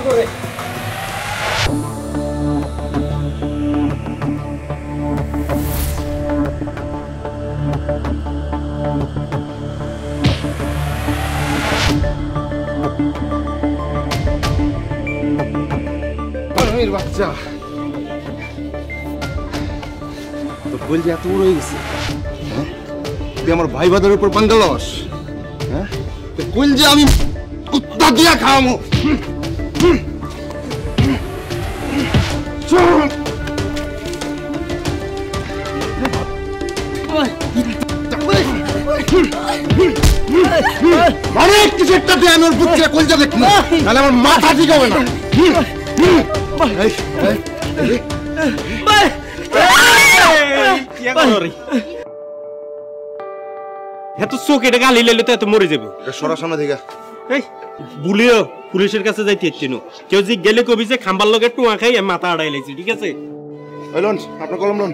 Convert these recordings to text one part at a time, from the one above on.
করে বাচ্চা তো বল যে এত বড় হয়ে গেছে হ্যাঁ তুই আমার ভাই বাদের উপর পাঙ্গা লস হ্যাঁ তুই বল যে আমি কুত্তা দিয়া খাওয়াবো অনেক কিছু একটা দিয়ে আমি ওর বুকটা কলজা দেখবো নাহলে আমার মাথা ঠিক হবে না চোখ এটা গালি লাইলে তো এত মরে যাবে সরাসামনে থেকে বুলিও পুলিশের কাছে যাইতে ইচ্ছিনো কেউ যে গেলে কবি যে খাম্বার লগে টুয়া খাই মাথা আড়াই লাইছি ঠিক আছে আপনার কলম লোন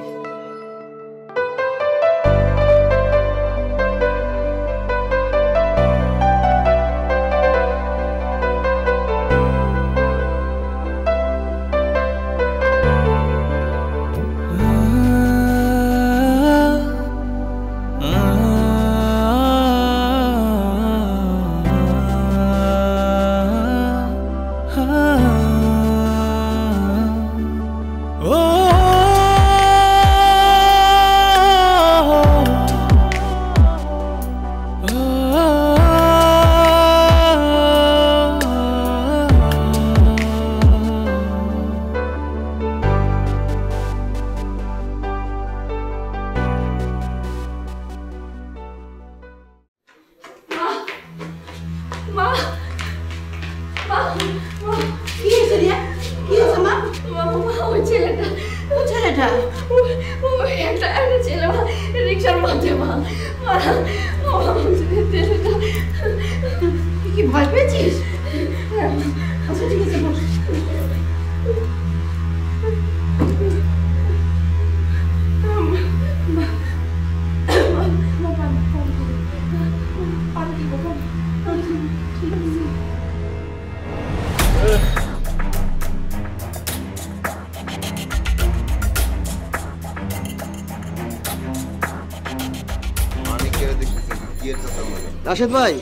রাশেদ ভাই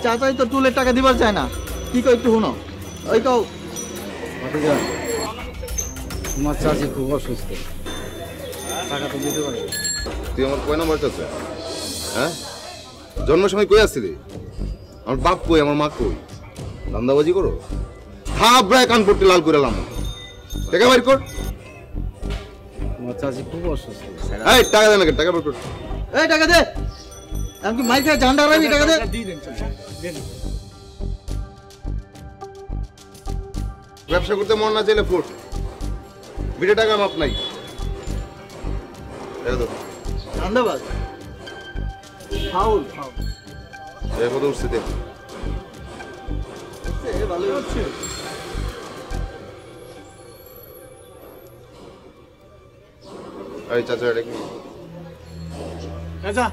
চাচাই তো টুলের টাকা দিবার চায় না কি কই একটু শুনো ওই কও তোমার চাচি খুব অসুস্থ টাকা তো দিতে পারি তুই আমার কয় নাম্বার চাচা হ্যাঁ জন্মের সময় কই আসছিলি আমার বাপ কই আমার মা কই ধান্দাবাজি করো থাবড়ায় কান পট্টি লাল করে লাম টাকা বাইর কর তোমার চাচি খুব অসুস্থ এই টাকা দে না টাকা বের কর এই টাকা দে আমি মাইর খাই ঝান্ডা রাখবি টাকা দে ব্যবসা করতে মন না চাইলে ফুট বিটে টাকা মাপ নাই ধান্দাবাজ ফাউল কত উঠছে দেখ ভালো হচ্ছে এই চাচা এটা কি চাচা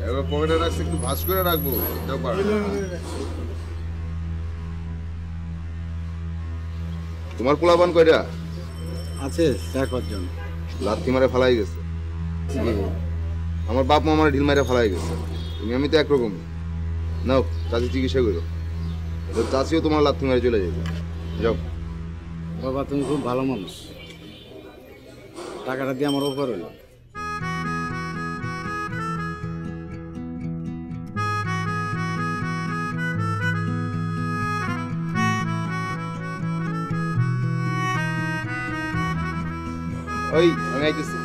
এবার পকেটে রাখছি একটু ভাঁজ করে রাখবো এটাও পারবে তোমার পোলাপান কয়টা আছে 4-5 জন লাথি মারে ফালাই গেছে আমার বাপ মা আমার ঢিল মারে ফালাই গেছে তুমি আমি তো একরকম নাও চাচি চিকিৎসা করো চাচিও তোমার লাথি মারে চলে যাবে যাও বাবা তুমি খুব ভালো মানুষ টাকাটা দিয়ে আমার উপর হইল ওই আমি আইতেছি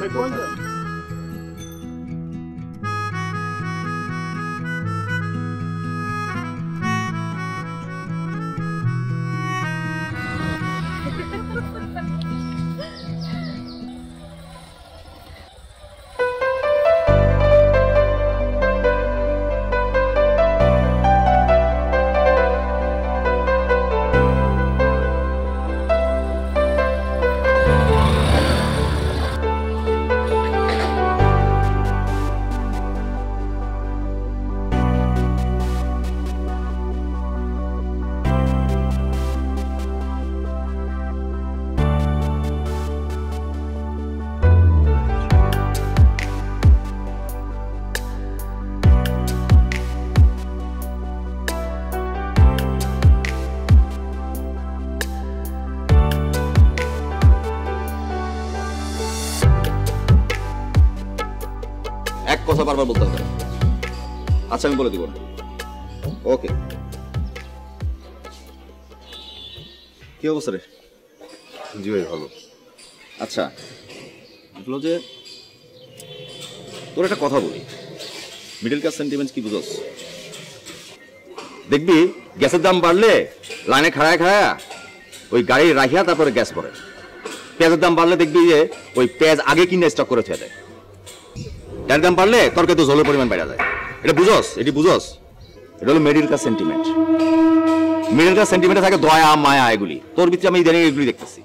কথা বারবার বলতে হবে। আচ্ছা আমি বলে দিব না। ওকে, কি অবস্থা রে? জি ভাই ভালো। আচ্ছা বললো যে তোর একটা কথা বলি, মিডল ক্লাস সেন্টিমেন্ট কি বুঝোস? দেখবি গ্যাসের দাম বাড়লে লাইনে খাড়ায় খাড়ায় ওই গাড়ি রাখিয়া তারপরে গ্যাস পড়ে। পেঁয়াজের দাম বাড়লে দেখবি যে ওই পেঁয়াজ আগে কিনে স্টক করে থুয়ে দেয়। ডালের দাম বাড়লে তরকারি তো জলের পরিমাণ বেড়ে যায়। এটা বুঝোস? এটি বুঝোস? এটা হলো middle class sentiment. Middle class সেন্টিমেন্টে থাকে দয়া মায়া, এগুলি তোর ভিতরে আমি ইদানিং এগুলি দেখতেছি।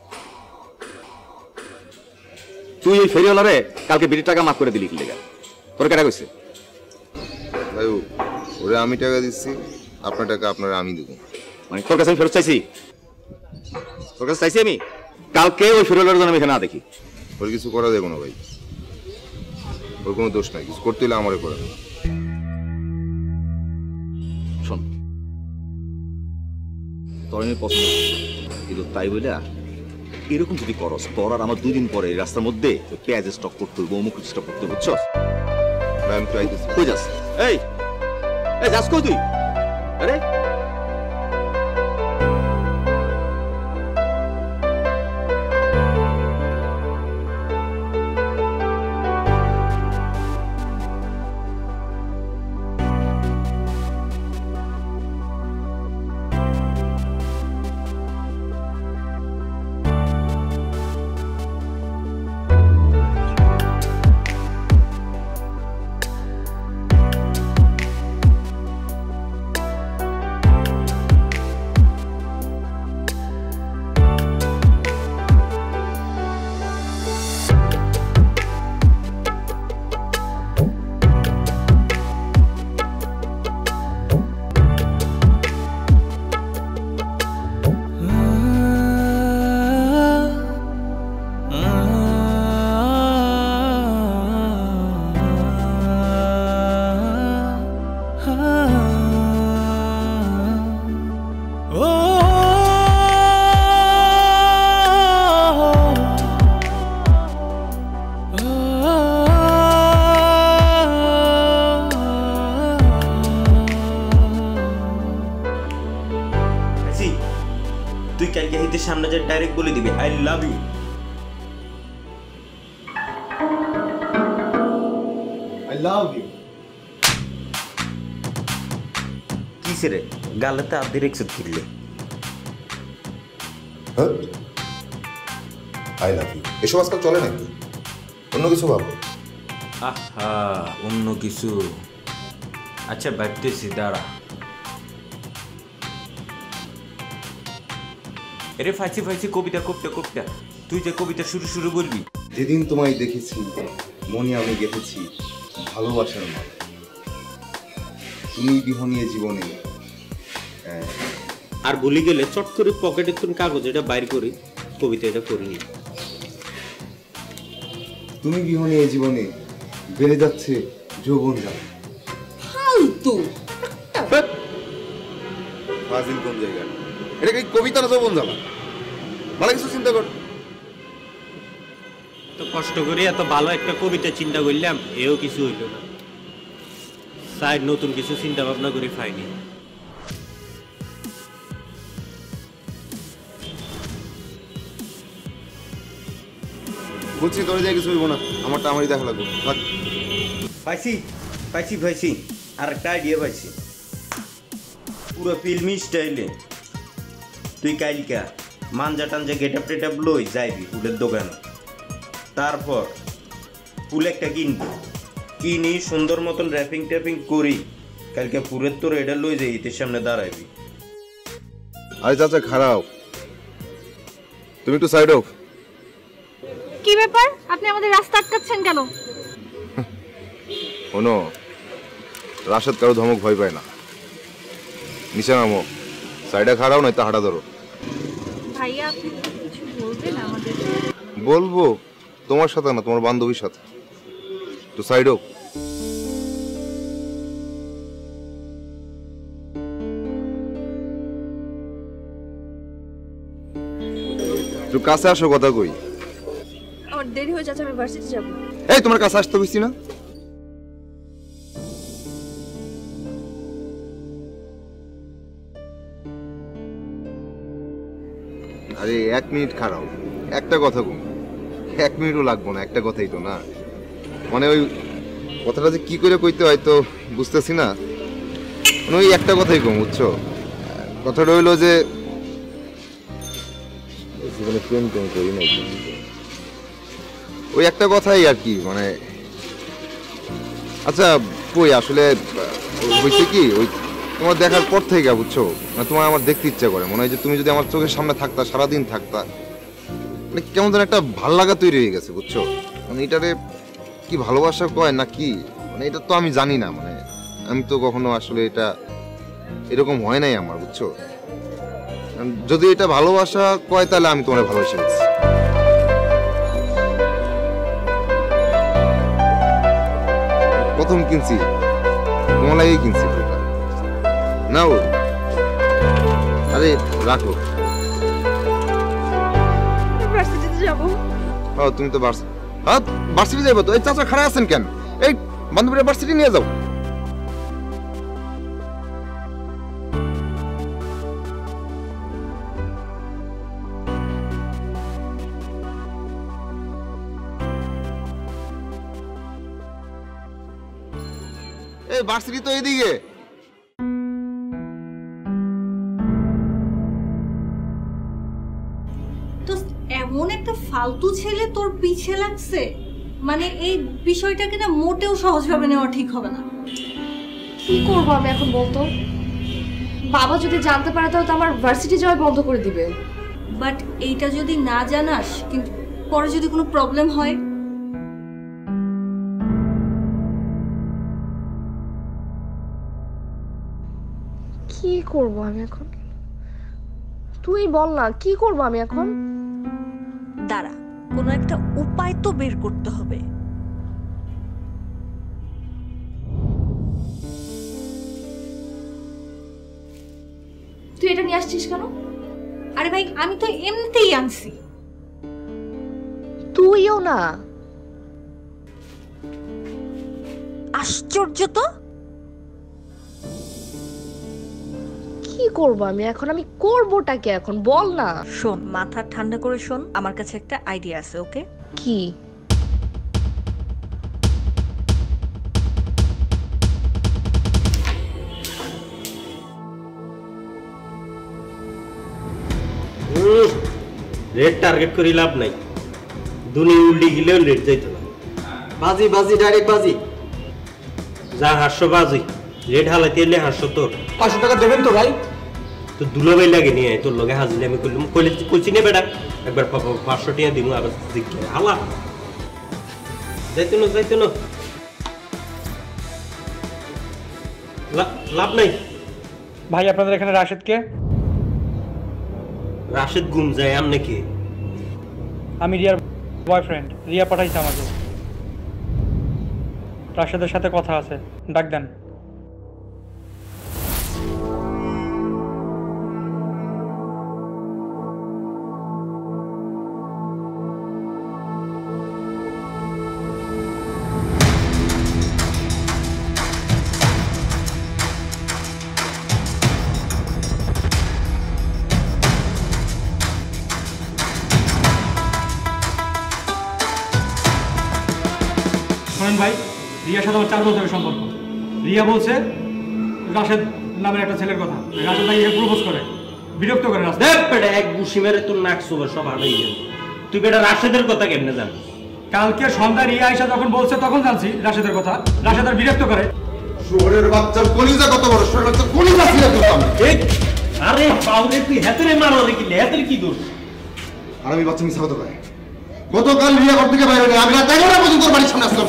তুই এই ফেরিওয়ালারে কালকে বিড়ির টাকা মাফ করে দিলি কি লেগে? তোর কেটা কইছে? ভাই ওরে আমি টাকা দিচ্ছি, আপনার টাকা আপনারা আমি দেবো। মানে তোর কাছে আমি ফেরত চাইছি? তোর কাছে চাইছি আমি? কালকে ওই ফেরিওয়ালার জন্য আমি এখানে না দেখি। ওর কিছু করা দেবো না ভাই, ওর কোনো দোষ নাই। কিছু করতে হলে আমারে করে। শোন, তোর আমি পছন্দ কিন্তু তাই বলে এরকম যদি করস, তোর আর আমার 2 দিন পরে এই রাস্তার মধ্যে পেঁয়াজ স্টক করতে হইব, অমুক স্টক করতে হইব, বুঝছস? ভাই আমি ট্রাই দিচ্ছি। কই যাস? এই এই যাস কই তুই? আরে তুই কালকে হিতের সামনে যে ডাইরেক্ট বলে দিবি I love you. I love you. কিসে রে গালেতে আধি রেখে কিনলে? আই লাভ ইউ এসব আজকাল চলে নাকি? অন্য কিছু ভাবো। আহা অন্য কিছু? আচ্ছা ভাবতেছি, দাঁড়া। এরে ফাইছি ফাইছি কবিতা কবিতা কবিতা, তুই যে কবিতা শুরু শুরু বলবি। যেদিন তোমায় দেখেছি মনে আমি গেঁথেছি ভালোবাসার মালা, তুমি বিহনীয় জীবনে। আর ভুলে গেলে চট করে পকেটে কোন কাগজ এটা বাইর করি, কবিতা এটা করিনি। তুমি বিহনীয় জীবনে বেড়ে যাচ্ছে যৌবন জ্বালা। ফালতু ফাজিল কোন জায়গা? এটা কি কবিতা না যৌবন জ্বালা? ভালো কিছু চিন্তা কর। তো কষ্ট করে এত ভালো একটা কবিতা চিন্তা করলাম, এও কিছু হইল না। সাইড নতুন কিছু চিন্তা ভাবনা করে পাইনি। বুঝছি তোর জায়গায় কিছু হইব না, আমারটা আমারই দেখা লাগবে। পাইছি পাইছি পাইছি, আর একটা আইডিয়া পাইছি পুরো ফিল্মি স্টাইলে। তুই কালকা মানজা টানজা গেটআপ টেটআপ লই যাইবি ফুলের দোকানে, তারপর ফুল একটা কিনবি, কিনি সুন্দর মতন র্যাপিং ট্যাপিং করি, কালকে ফুলের তোর এটা লই যাই ইতের সামনে দাঁড়াইবি। আরে চাচা খারাপ, তুমি একটু সাইড হোক। কি ব্যাপার, আপনি আমাদের রাস্তা আটকাচ্ছেন কেন? শোনো, রাশেদ কারো ধমক ভয় পায় না। নিচে নামো, সাইডে খাড়াও নয় তা হাঁটা ধরো। ভাইয়া আপনি কিছু বলবেন আমাদের? বলবো তোমার সাথে না, তোমার বান্ধবীর সাথে। তো সাইড হোক। একটু কাছে আসো, কথা কই। আমার দেরি হয়ে যাচ্ছে, আমি ভার্সিটি যাব। এই তোমার কাছে আসতে বুঝছি না? আরে 1 মিনিট খারাপ, একটা কথা কম, 1 মিনিটও লাগবো না, একটা কথাই তো না। মানে ওই কথাটা যে কি করে কইতে হয় তো বুঝতেছি না, মানে ওই একটা কথাই কম, বুঝছো? কথাটা হইলো যে জীবনে প্রেম টেম করি না, ওই একটা কথাই আর কি। মানে আচ্ছা কই আসলে হয়েছে কি, ওই তোমার দেখার পর থেকে বুঝছো, মানে তোমার আমার দেখতে ইচ্ছা করে, মনে হয় যে তুমি যদি আমার চোখের সামনে থাকতা, সারাদিন থাকতা, মানে কেমন যেন একটা ভাল লাগা তৈরি হয়ে গেছে, বুঝছো? মানে এটারে কি ভালোবাসা কয় না কি, মানে এটা তো আমি জানি না, মানে আমি তো কখনো আসলে এটা এরকম হয় নাই আমার, বুঝছো? যদি এটা ভালোবাসা কয় তাহলে আমি তোমার ভালোবাসা গেছি। প্রথম কিনছি তোমার লাগেই কিনছি ওটা, নাও। আরে রাখো। ভার্সিটিতে যাব। তুমি তো ভার্সিটি যাইবো তো? এই চাচা খারাপ আছেন কেন? এই বান্ধবীরা ভার্সিটি নিয়ে যাও। এই ভার্সিটি তো এইদিকে। তো এমন একটা ফালতু ছেলে তোর পিছে লাগছে, মানে এই বিষয়টাকে না মোটেও সহজভাবে নেওয়া ঠিক হবে না। কি করবো আমি এখন বলতো? বাবা যদি জানতে পারে তাহলে তো আমার ভার্সিটি যাওয়া বন্ধ করে দিবে। বাট এইটা যদি না জানাস, কিন্তু পরে যদি কোনো প্রবলেম হয়, কি করব আমি এখন? তুই বল না, কি করব আমি এখন? দাঁড়া, কোনো একটা উপায় তো বের করতে হবে। তুই এটা নিয়ে আসছিস কেন? আরে ভাই আমি তো এমনিতেই আনছি। তুইও না? আশ্চর্য তো। কি করব আমি এখন? আমি করবোটা কি এখন বল না। শোন, মাথা ঠান্ডা করে শোন, আমার কাছে একটা আইডিয়া আছে। ওকে? কি? রেড টার্গেট করে লাভ নাই, দুনিয়া উল্টি গেলেও রেড যাইতো না। বাজি বাজি ডাইরেক্ট বাজি। যা হাস্য বাজি, রেড হালাইতে এলে হাস্য তোর। 500 টাকা দেবেন তো ভাই? তো দুলাভাই লাগে নিয়ে তোর লগে হাজিলে আমি করলাম, কইছি নে বেটা একবার 500 টাকা দিব, আবার জিজ্ঞে হালা যাইতো না, লাভ নাই। ভাই আপনাদের এখানে রাশেদ কে? রাশেদ গুম যায় আম নাকি? আমি রিয়ার বয়ফ্রেন্ড, রিয়া পাঠাইছে আমাকে। রাশেদের সাথে কথা আছে, ডাক দেন। শোনেন ভাই, রিয়ার সাথে আমার 4 বছরের সম্পর্ক। রিয়া বলছে রাশেদ নামের একটা ছেলের কথা, রাশেদ নাকি প্রপোজ করে, বিরক্ত করে। দেখ বেটা, এক গুছি মেরে তোর নাক সোবার সব হারাই গেল। তুই বেটা রাশেদের কথা কেমনে জানিস? কালকে সন্ধ্যা রিয়া আইসা যখন বলছে তখন জানছি রাশেদের কথা। রাশেদ আর বিরক্ত করে। শহরের বাচ্চার কলিজা কত বড়, শহরের বাচ্চার কলিজা ছিল করতাম। আরে পাউরে তুই হেতরে মারো রে, কি হেতের কি দোষ? আর আমি বাচ্চা মিশা কথা কয়। গতকাল রিয়া ঘর থেকে বাইরে আমি রাত 11টা পর্যন্ত বাড়ির সামনে আসলাম।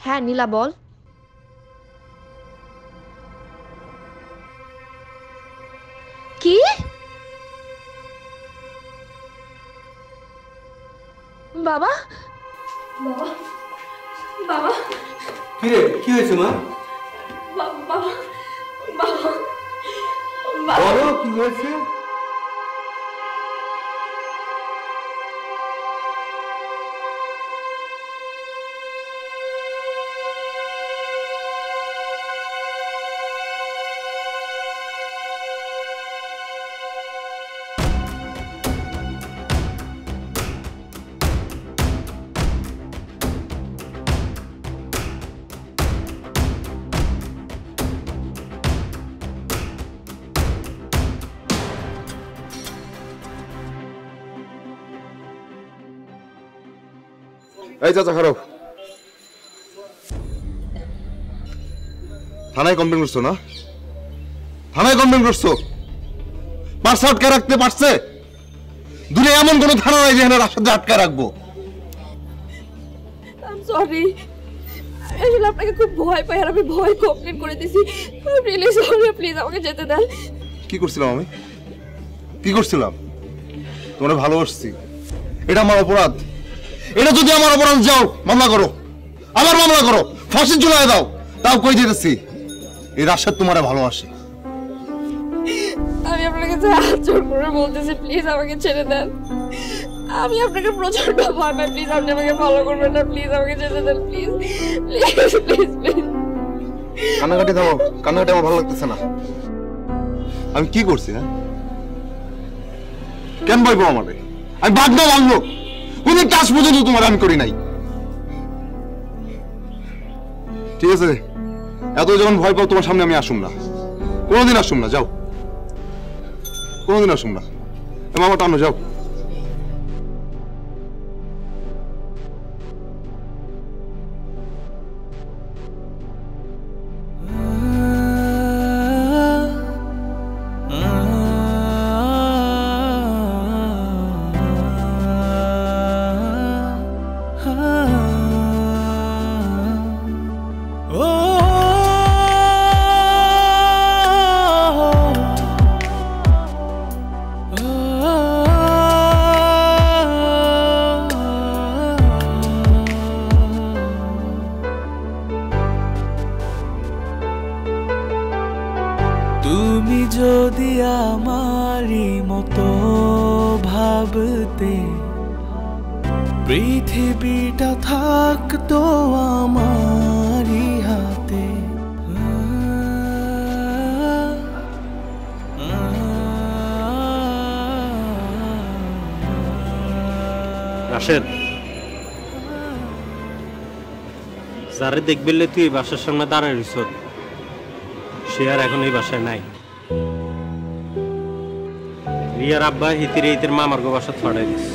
হ্যাঁ নীলা বল। কি? বাবা, বাবা বাবা কি রে কি হয়েছে মা বাবা বাবা বলো কি হয়েছে এই চাচা খারাপ থানায় কমপ্লেন করছো না থানায় কমপ্লেন করছো পার্স আটকে রাখতে পারছে দূরে এমন কোন থানা নাই যেখানে রাস্তাতে আটকে রাখবো সরি আসলে আপনাকে খুব ভয় পাই আর আমি ভয় কমপ্লেন করে দিছি রিয়েলি সরি প্লিজ আমাকে যেতে দেন কি করছিলাম আমি কি করছিলাম তোমরা ভালোবাসছি এটা আমার অপরাধ এটা যদি আমার অপরাধ যাও মামলা করো আবার মামলা করো ফাঁসি ঝুলাই দাও তাও কই যেতেছি এই রাশেদ তোমারে ভালোবাসে আমি আপনার কাছে হাত জোড় করে বলতেছি প্লিজ আমাকে ছেড়ে দেন আমি আপনাকে প্রচন্ড ভয় পাই প্লিজ আপনি আমাকে ফলো করবেন না প্লিজ আমাকে যেতে দেন প্লিজ প্লিজ প্লিজ প্লিজ কান্নাকাটি দাও কান্নাকাটি আমার ভালো লাগতেছে না আমি কি করছি হ্যাঁ কেন ভয় পাও আমারে আমি বাদ না মানলো কোন কাজ পর্যন্ত তোমার আমি করি নাই ঠিক আছে এত যখন ভয় পাও তোমার সামনে আমি আসুম না কোনোদিন আসুম না যাও কোনোদিন আসুম না মামা টানো যাও তুমি যদি আমারই মতো ভাবতে পৃথিবীটা থাকতো আমারই হাতে রাশেদ যারে দেখবিলে তুই বাসার সামনে দাঁড়ায় রইছ সে আর এখন এই বাসায় নাই রিয়ার আব্বা হিতির হিতির মামার গো বাসা ছড়াই দিস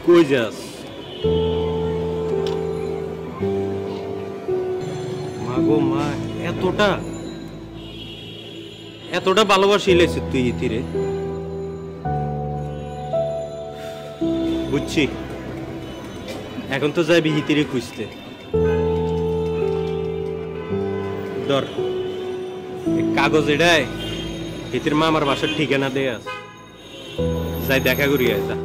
কই যাস মা গো মা এতটা এতটা ভালোবাসি লেছে তুই ইতিরে বুঝছি এখন তো যাবি হিতিরে খুঁজতে ধর কাগজ এটাই হিতির মা আমার বাসার ঠিকানা দিয়ে আস যাই দেখা করি যা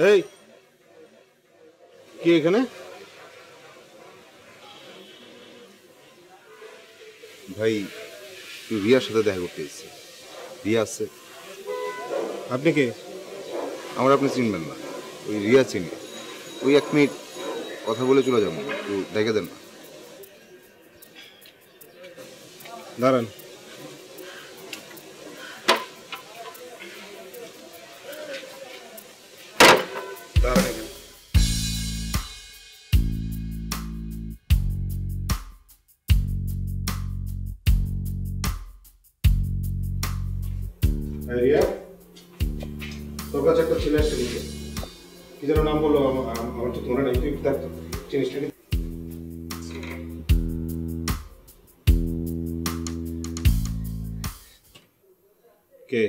এই কি এখানে ভাই তুই রিয়ার সাথে দেখা করতে এসেছি। রিয়া আছে। আপনি কে? আমার আপনি চিনবেন না, ওই রিয়া চিনি। ওই 1 মিনিট কথা বলে চলে যাবো, একটু দেখে দেন না। দাঁড়ান। রিয়া, তোর কাছে একটা ছেলে আসছে নিচে, কি যেন নাম বললো, আমার তো মনে নেই, তুই দেখ জিনিসটা কি। কে?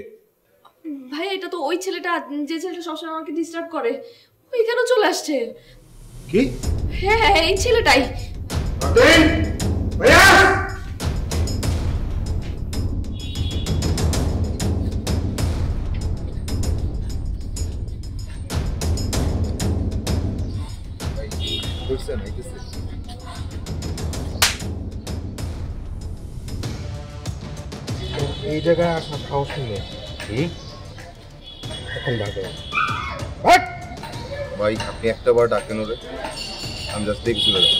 ভাই এটা তো ওই ছেলেটা, যে ছেলেটা সবসময় আমাকে ডিস্টার্ব করে। ওই কেন চলে আসছে? কি? হ্যাঁ এই ছেলেটাই। ভাইয়া এই জায়গায় আসার সাহস নেই। এখন ডাকে ভাই, আপনি একটা বার ডাকেন ওরে, আমি জাস্ট দেখে চলে যাবো।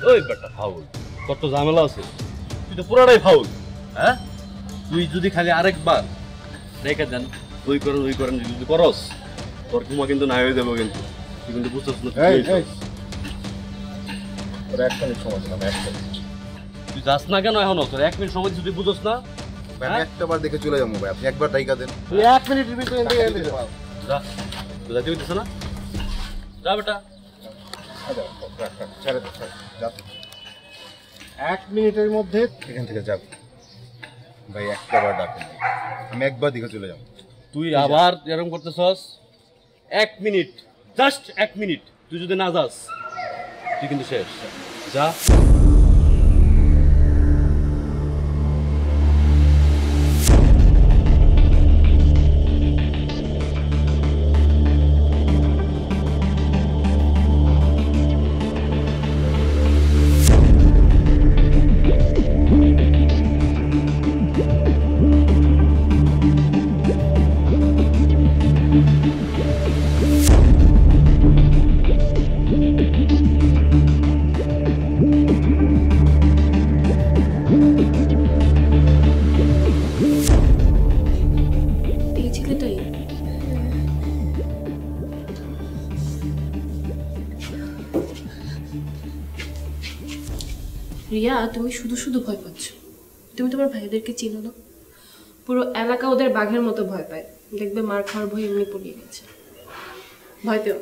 ওই বেটা ফাউল, কত ঝামেলা আছে, তুই তো পুরাটাই ফাউল। হ্যাঁ, তুই যদি খালি আরেকবার রেখে দেন ওই করেন যদি করস, তোর ঘুমা কিন্তু না হয়ে যাবো, কিন্তু তুই কিন্তু বুঝতেছ না। তুই যাস না কেন এখনো? তোর 1 মিনিট সময় যদি বুঝোস না, আমি একটা বার দেখে চলে যাবো ভাই, আপনি একবার ডাইকা দেন। তুই 1 মিনিটের ভিতরে যা, তুই যাতে হইতেছে না, যা বেটা। 1 মিনিটের মধ্যে এখান থেকে যাব ভাই, একটা বার ডাকেন, আমি একবার দেখে চলে যাবো। তুই আবার এরকম করতেছস? 1 মিনিট, জাস্ট 1 মিনিট, তুই যদি না যাস তুই কিন্তু শেষ। যা। রিয়া, তুমি শুধু শুধু ভয় পাচ্ছ। তুমি তোমার ভাইদেরকে চিনো না? পুরো এলাকা ওদের বাঘের মতো ভয় পায়। দেখবে মার খাওয়ার ভয় এমনি পড়িয়ে গেছে। ভয় পেও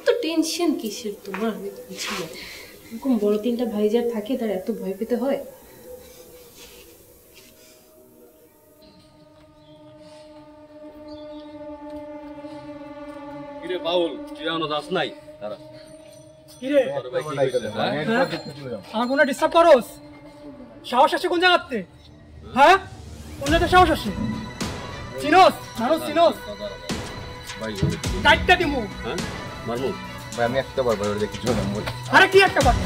তো। টেনশন কিসের তোমার? আমি তো বুঝি না, এরকম বড় 3টা ভাই যার থাকে তার এত ভয় পেতে হয়? কিরে বাউল, তুই এখনো যাস নাই? দাঁড়া। কিরে আমার কোনো ডিস্টার্ব করস? সাহস আসে কোন জায়গাতে? হ্যাঁ, কোন জায়গাতে সাহস আসে? চিনোস মানুষ চিনোস? ভাই কাটটা দিমু। হ্যাঁ মারমু ভাই, আমি একটা বার বার দেখে চলে যাবো। আরে কি একটা বার?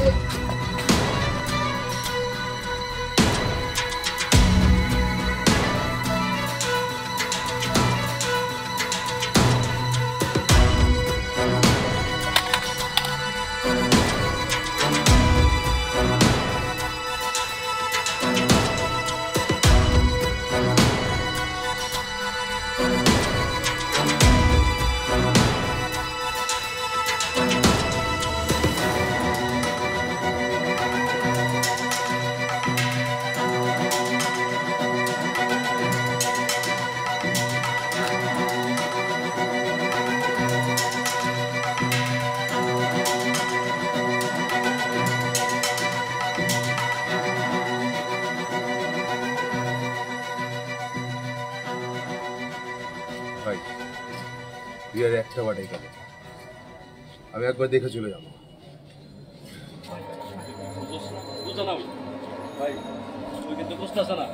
ভাই, রিয়ার একটা বার ডাইকা দেন, আমি একবার দেখে চলে যাবো। বুঝো না ভাই, তুই কিন্তু বুঝতেছ না।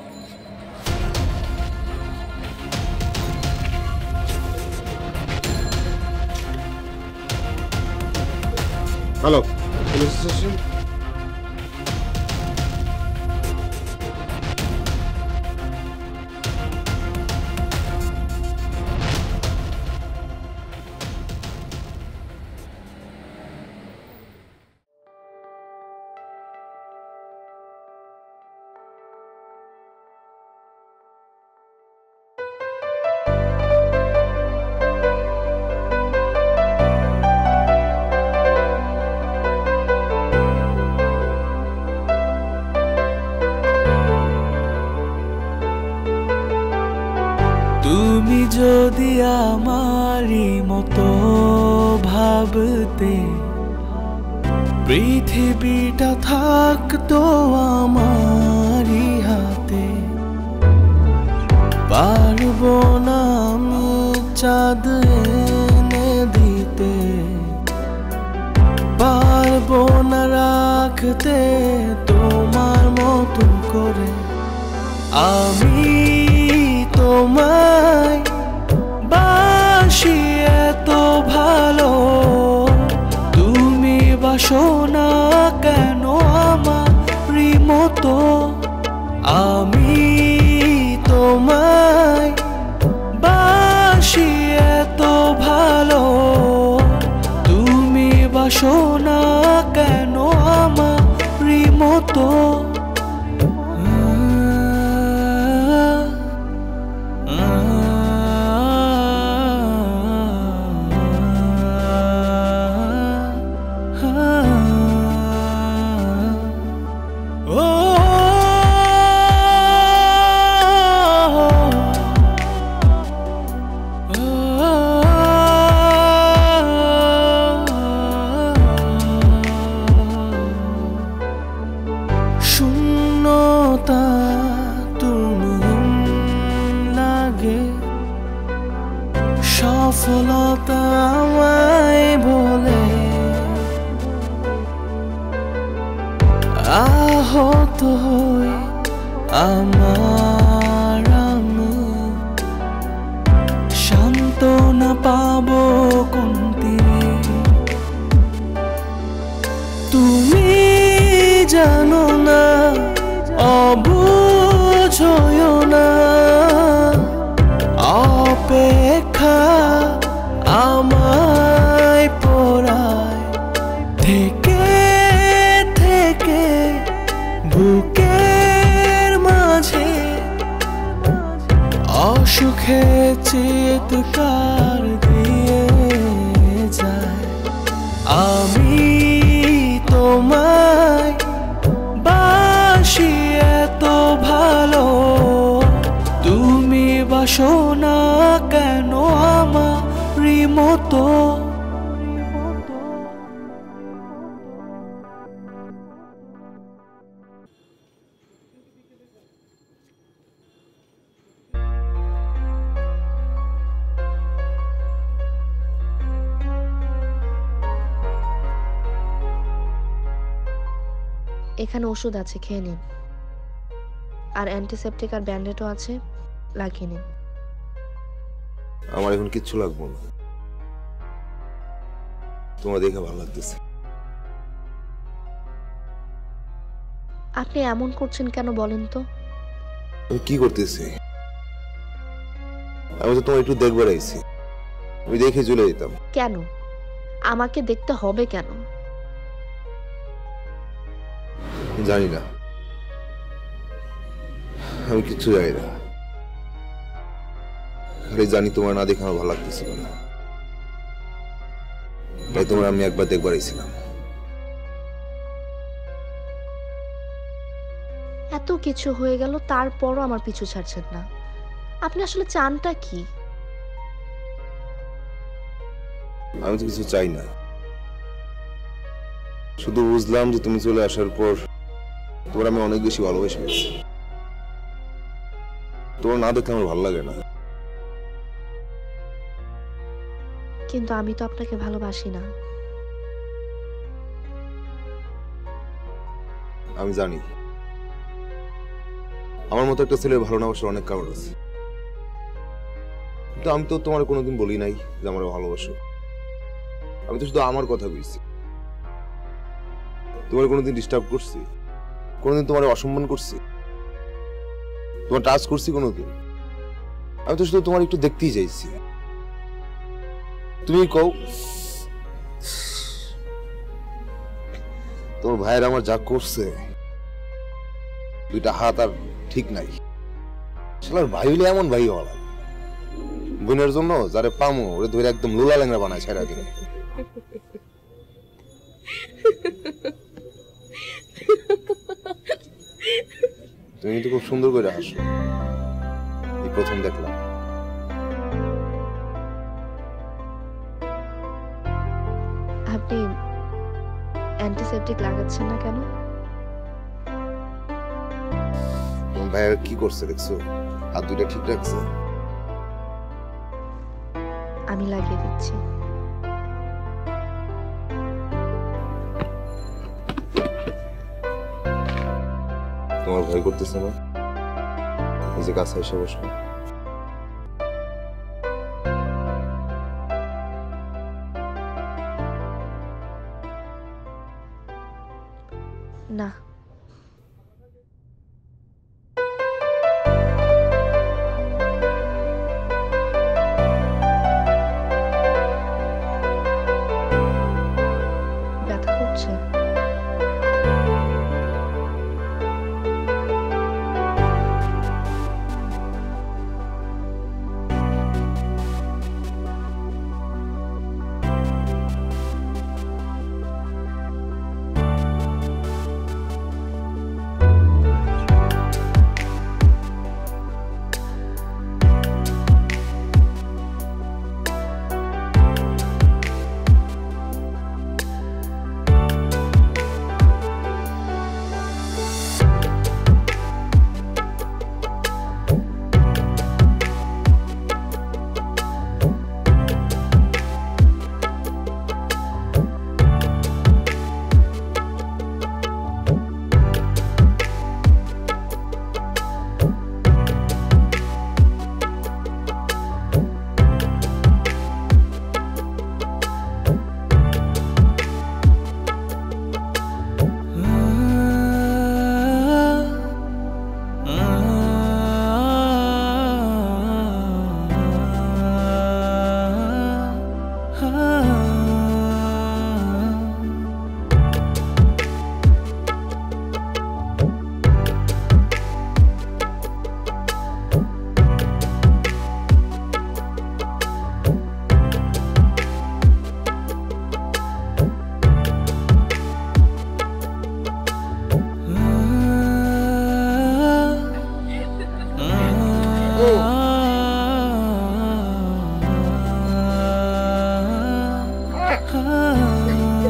Hello, police station. আমারই মতো ভাবতে, পৃথিবীটা থাকতো আমারই হাতে, পারবো না আমি চাঁদ এনে দিতে, পারবো না রাখতে তোমার মতো করে। আমি তোমায় বাসি এত ভালো, তুমি বাসো না কেন আমারই মতো। আমি তোমায় বাসি এত ভালো, তুমি বাসো না কেন আমারই মতো। শূন্যতা তুমি লাগে, সফলতা আমায় বলে, আহত হই আমার আমি, সান্ত্বনা পাবো কোন তীরে। তুমি জানো না, অবুঝ হইও না, অপেক্ষা আমায় পড়ায়, থেকে থেকে বুকের মাঝে অসুখে চিৎকার দিয়ে যায়। আমি তোমায় বাসি এত ভালো, তুমি বাসো না কেন আমারই মতো। এখানে ওষুধ আছে, খেয়ে নিন। আর অ্যান্টিসেপটিক আর ব্যান্ডেডও আছে, লাগিয়ে নিন। আমার এখন কিচ্ছু লাগবে না, তোমার দেখে ভালো লাগতেছে। আপনি এমন করছেন কেন বলেন তো? আমি কি করতেছি? আমি তো তোমার একটু দেখবার আইছি, আমি দেখে চলে যেতাম। কেন আমাকে দেখতে হবে কেন? জানি না, আমি কিচ্ছু জানি না, খালি জানি তোমার না দেখে আমার ভালো লাগতেছিল না, তাই তোমার আমি একবার দেখবার আইছিলাম। এত কিছু হয়ে গেল তারপরও আমার পিছু ছাড়ছেন না। আপনি আসলে চানটা কি? আমি তো কিছু চাই না, শুধু বুঝলাম যে তুমি চলে আসার পর তোমার আমি অনেক বেশি ভালোবেসে গেছি। তোমার না দেখলে আমার ভালো লাগে না। কিন্তু আমি তো আপনাকে ভালোবাসি না। আমি জানি আমার মতো একটা ছেলের ভালো না বাসার অনেক কারণ আছে, কিন্তু আমি তো তোমার কোনোদিন বলি নাই যে আমার ভালোবাসো। আমি তো শুধু আমার কথা বলছি। তোমার কোনোদিন ডিস্টার্ব করছি? কোনোদিন তোমার অসম্মান করছি? তোমার টাচ করছি কোনোদিন? আমি তো শুধু তোমার একটু দেখতেই চাইছি। তুমি কও, তোমার ভাইয়ের আমার যা করছে, দুইটা হাত আর ঠিক নাই। শালার ভাই হইলে এমন ভাই হওয়া লাগে, বোনের জন্য যারে পামো ওরে ধরে একদম লোলা ল্যাংরা বানায় ছেড়া দিন। তুমি তো খুব সুন্দর করে হাসো, এই প্রথম দেখলাম। অ্যান্টিসেপটিক লাগাচ্ছেন না কেন? তোমার ভাইয়া কি করছে দেখছো? হাত দুইটা ঠিক রাখছে? আমি লাগিয়ে দিচ্ছি। তোমার ভয় করতেছে না? এই যে কাছে এসে বসো। না, ব্যথা করছে।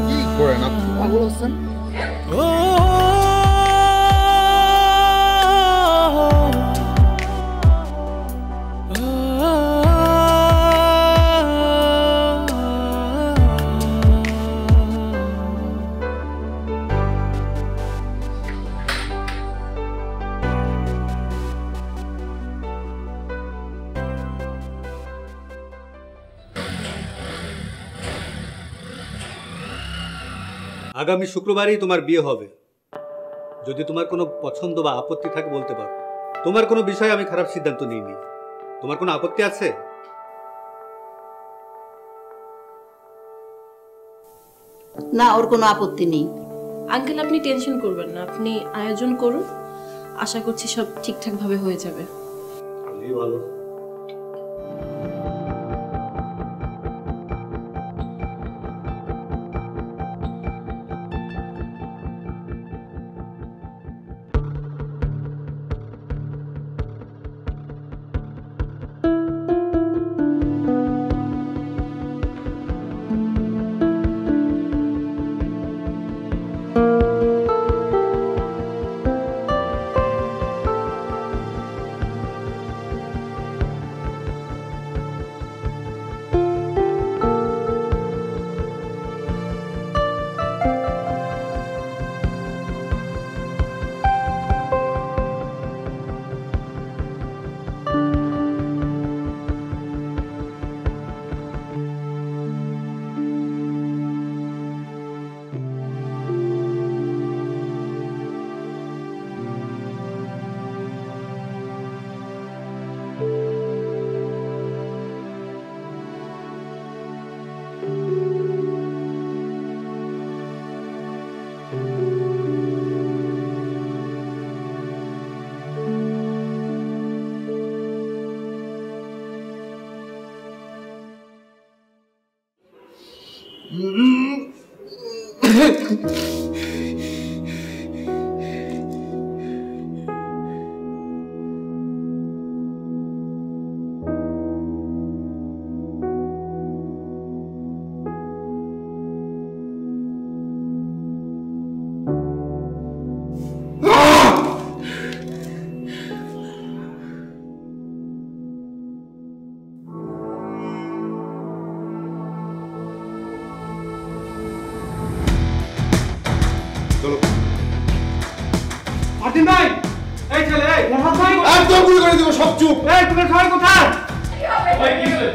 কি করেন আপনি? পাগল আছেন? আগামী শুক্রবারই তোমার বিয়ে হবে। যদি তোমার কোনো পছন্দ বা আপত্তি থাকে বলতে পারো। তোমার কোনো বিষয়ে আমি খারাপ সিদ্ধান্ত নিইনি। তোমার কোনো আপত্তি আছে? না, ওর কোনো আপত্তি নেই। আঙ্কেল, আপনি টেনশন করবেন না, আপনি আয়োজন করুন, আশা করছি সব ঠিকঠাক ভাবে হয়ে যাবে। ভালো। নাসিম ভাই এই ছেলে এই একদম গুলি করে দিব সব চুপ এই তুমি সবাই কোথায় ভাই কি হলো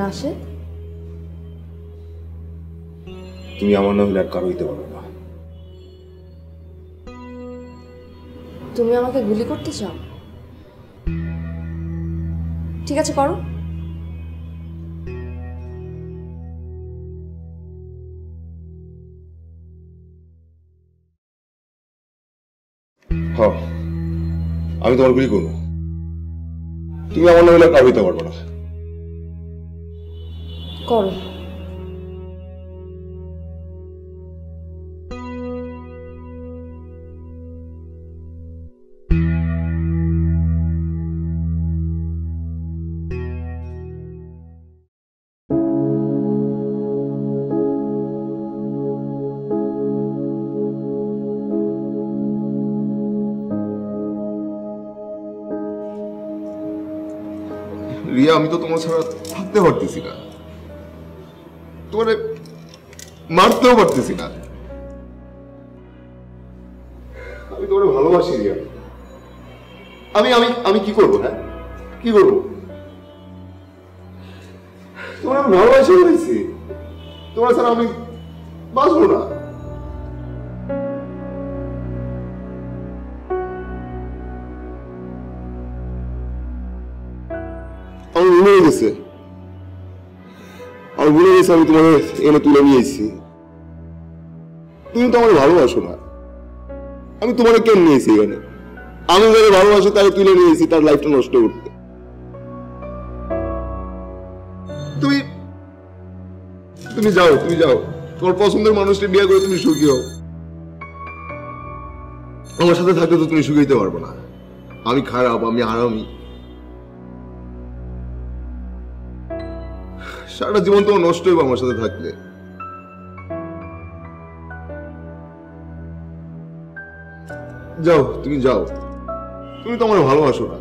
রাশেদ, তুমি আমার না হলে আর কারো হইতে পারবে না। তুমি আমাকে গুলি করতে চাও? ঠিক আছে, করো। হ্যাঁ, আমি তোমার গুলি করবো। তুমি আমার না হলে আর কারো হইতে পারবে না। করো। রিয়া, আমি তো তোমার ছাড়া থাকতে পারতেছি না, তোমারে মারতেও পারতেছি না। আমি তোমারে ভালোবাসি রিয়া। আমি আমি আমি কি করবো? হ্যাঁ, কি করবো? তোমার আমি ভালোবাসি বলেছি, তোমার ছাড়া আমি বাঁচবো না। আমি ভুলে গেছে, আমি ভুলে গেছি আমি তোমার এনে তুলে নিয়ে এসেছি। তুমি তো আমার ভালোবাসো না, আমি তোমাকে কেন নিয়েছি এখানে? আমি যাকে ভালোবাসি তাকে তুলে নিয়েছি তার লাইফটা নষ্ট করতে। তুমি তুমি যাও, তুমি যাও, তোমার পছন্দের মানুষকে বিয়ে করে তুমি সুখী হও। আমার সাথে থাকলে তো তুমি সুখী হতে পারবো না। আমি খারাপ, আমি হারামি, সারা জীবন তোমার নষ্ট হইব আমার সাথে থাকলে। যাও, তুমি যাও, তুমি তো আমার ভালোবাসো না,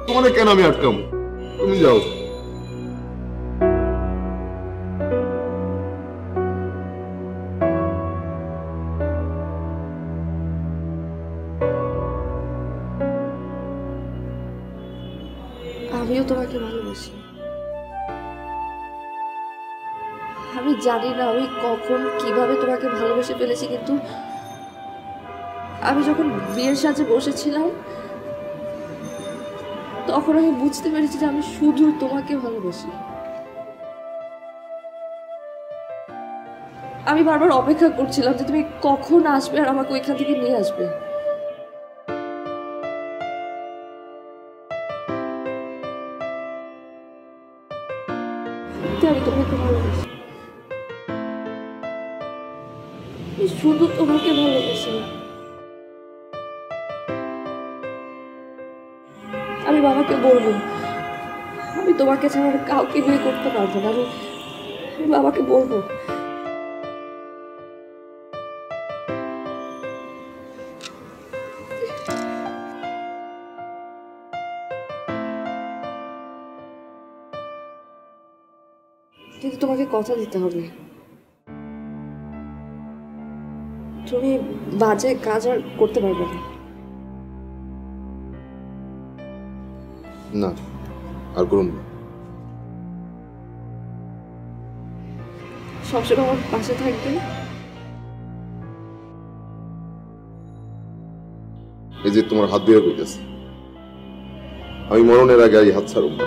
তোমার কেন আমি আটকাবো? তুমি যাও। আমিও তোমাকে ভালোবাসি। আমি জানি না আমি কখন কিভাবে তোমাকে ভালোবেসে ফেলেছি, কিন্তু আমি যখন বিয়ের সাজে বসেছিলাম তখন আমি বুঝতে পেরেছি যে আমি শুধু তোমাকে ভালোবাসি। আমি বারবার অপেক্ষা করছিলাম যে তুমি কখন আসবে আর আমাকে ওইখান থেকে নিয়ে আসবে। আমি তোমাকে ভালোবাসি, শুধু তোমাকে ভালোবাসি। আমি বাবাকে বলবো আমি তোমাকে ছাড়া কাউকে বিয়ে করতে পারবো না। আমি বাবাকে বলবো। কিন্তু তোমাকে কথা দিতে হবে, তুমি বাজে কাজ আর করতে পারবে না। না, আর করুন না। সবসময় আমার পাশে থাকবে। এই যে তোমার হাত দিয়ে কইতেছে, আমি মরণের আগে এই হাত ছাড়ব না।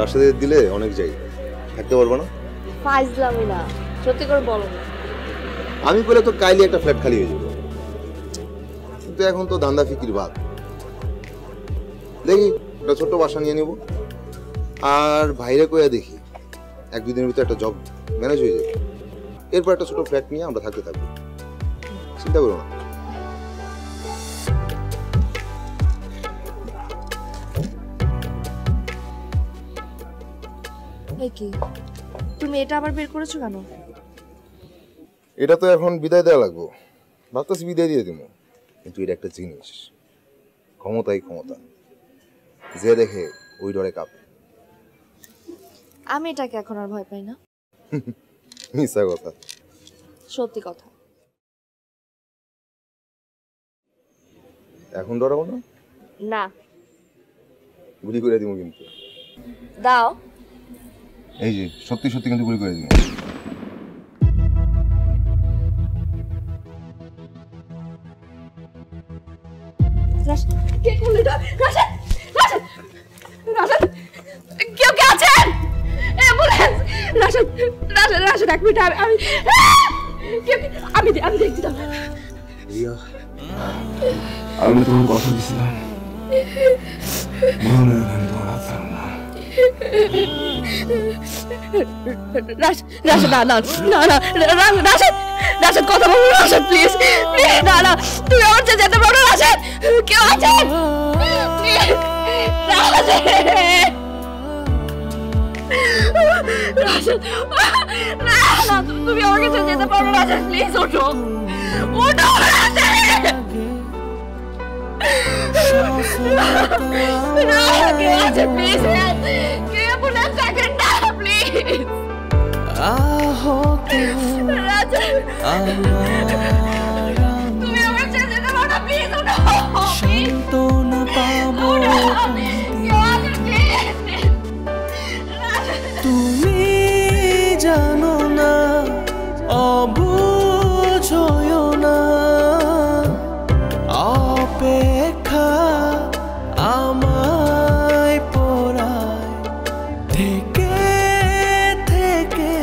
রাশেদের দিলে অনেক যাই থাকতে পারবো না। ফাইজলামি না, সত্যি করে বলো না। আমি বলে তো কাইলি একটা ফ্ল্যাট খালি হয়ে যাবে, কিন্তু এখন তো দান্দা ফিকির বাদ। দেখি একটা ছোট্ট বাসা নিয়ে নিব, আর বাইরে কইয়া দেখি 1-2 দিনের ভিতরে একটা জব ম্যানেজ হয়ে যাবে। এরপর একটা ছোট ফ্ল্যাট নিয়ে আমরা থাকতে থাকবো, চিন্তা করো না। কি তুমি এটা আবার বের করেছো কেন? এটা তো এখন বিদায় দেওয়া লাগবো, ভাবতেছি বিদায় দিয়ে দিব, কিন্তু এটা একটা জিনিস, ক্ষমতাই ক্ষমতা, যে দেখে ওই ডরে কাঁপে। আমি এটাকে এখন আর ভয় পাই না। মিথ্যা কথা। সত্যি কথা। এখন ডরাবো না? না। গুলি করে দিব কিন্তু। দাও। এই যে সত্যি সত্যি কিন্তু গুলি করে দিব। কেউ কে আছেন? অ্যাম্বুলেন্স! রাশেদ, রাশেদ, রাশেদ, এক মিনিট, আমি দেখছি তো। রিয়া, আমি তোমার কথা দিছিলাম, মনে হয় তোমার হাত ছাড়ো না। রাশেদ, না না না না, রাশেদ, রাশেদ কথা বলো, রাশেদ প্লিজ, না না, তুমি আমার চেয়ে যেতে পারো, রাশেদ, কেউ আছেন? রাশেদ, না না, তুমি আমাকে চেয়ে যেতে পারো, রাশেদ প্লিজ, ওঠো, ওঠো, রাশেদ, কেউ আছে প্লিজ, কেউ বলে থাকেন না প্লিজ। তুমি আমার চেয়ে যেতে পারো না, প্লিজ, ওঠো, সান্ত্বনা পাবো তুমি জানো না, অবুঝ হয়ো না, অপেক্ষা আমায় পড়ায় থেকে থেকে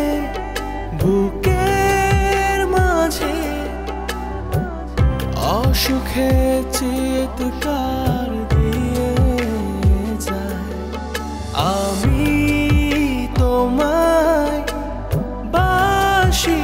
বুকের মাঝে অসুখে চিৎকার দিয়ে যায়। আমি তোমায় বাসি